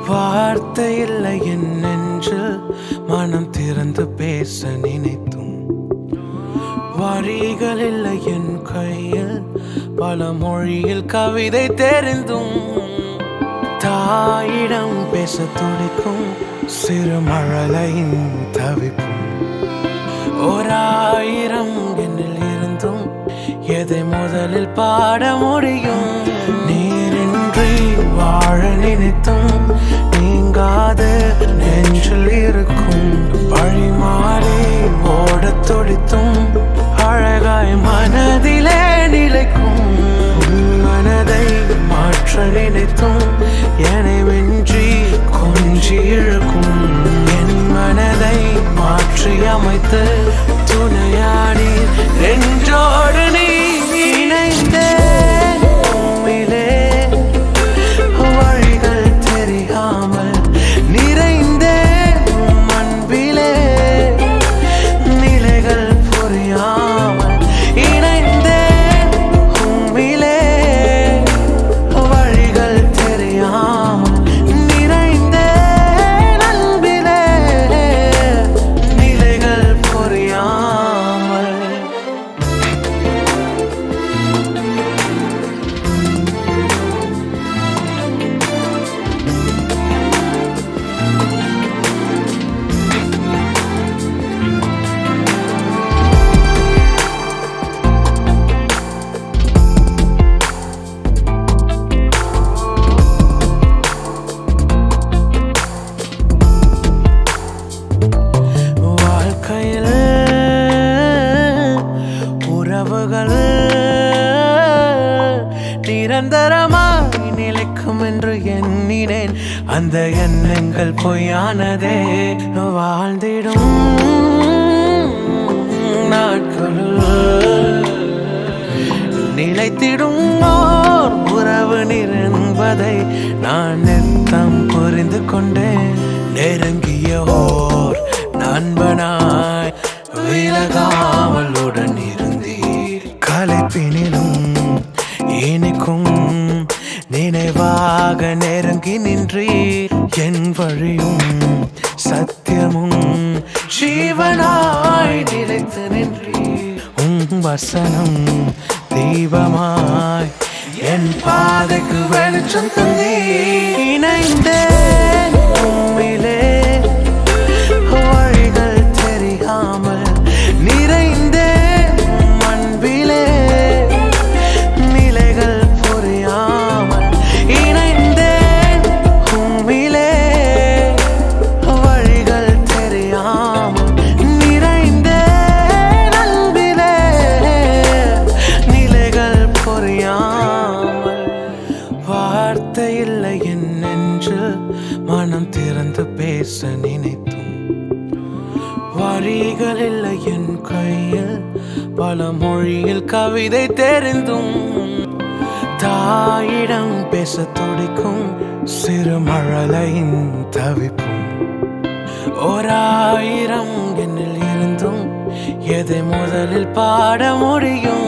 வார்த்தை இல்லை என் நெஞ்சில் மனம் திறந்து பேச நினைத்தும் வரிகள் இல்லை என் கையில் பல மொழியில் கவிதை தெரிந்தும் தாயிடம் பேச துடிக்கும் சிறு மழலையின் தவிப்பும் ஓராயிரம் என்னில் இருந்தும் எதை முதலில் பாட முடியும் நீரின்றி வாழ நினைத்தும் நீங்காத நெஞ்சில் இருக்கும் வழி மாறி ஓடத் துடித்தும் அழகாய் மனதிலே நிலைக்கும் மனதை மாற்ற நினைத்தும் என்னை வென்றி கொஞ்சி இழுக்கும் என் மனதை மாற்றி அமைத்து துணையாடி நெஞ்சோடு நீ இணைந்தே உம்மிலே வழிகள் தெரியாமல் நிறைந்தே உம் அன்பிலே நிலைகள் புரியாமல் இணைந்தே உம்மிலே வழிகள் தெரியாமல் நிறைந்தே அன்பிலே நிலைகள் புரியாமல் வாழ்க்கையில் உறவுகள் நிரந்தரமாய் நிலைக்கும் என்று எண்ணினேன் அந்த எண்ணங்கள் பொய்யானதே வாழ்ந்திடும் நாட்களுள் நிலைத்திடும் ஓர் உறவு என்பதை நான் நித்தம் புரிந்து கொண்டேன் நெருங்கிய ஓர் நண்பனாய் விலகாமல் உடன் இருந்தீர் கலைப்பினிலும் இனிக்கும் நினைவாக நெருங்கி நின்றீர் என் வழியும் சத்தியமும் ஜீவனாய் நிலைத்து நின்றீர் வசனம் தீபமாய் என் பாதைக்கு வெளிச்சம் தந்தீர் இணைந்தே உம்மிலே வழிகள் தெரியாமல் நிறைந்தே அன்பிலே நிலைகள் புரியாமல் இணைந்தே உம்மிலே வழிகள் தெரியாமல் நிறைந்தே அன்பிலே நிலைகள் புரியாமல் வார்த்தை இல்லை என் நெஞ்சில் மனம் திறந்து பேச நினைத்தும் வரிகள் இல்லை என் கையில் பல மொழியில் கவிதை தெரிந்தும் தாயிடம் பேச துடிக்கும் சிறு மழலையின் தவிப்பும் ஓராயிரம் என்னில் இருந்தும் எதை முதலில் பாட முடியும்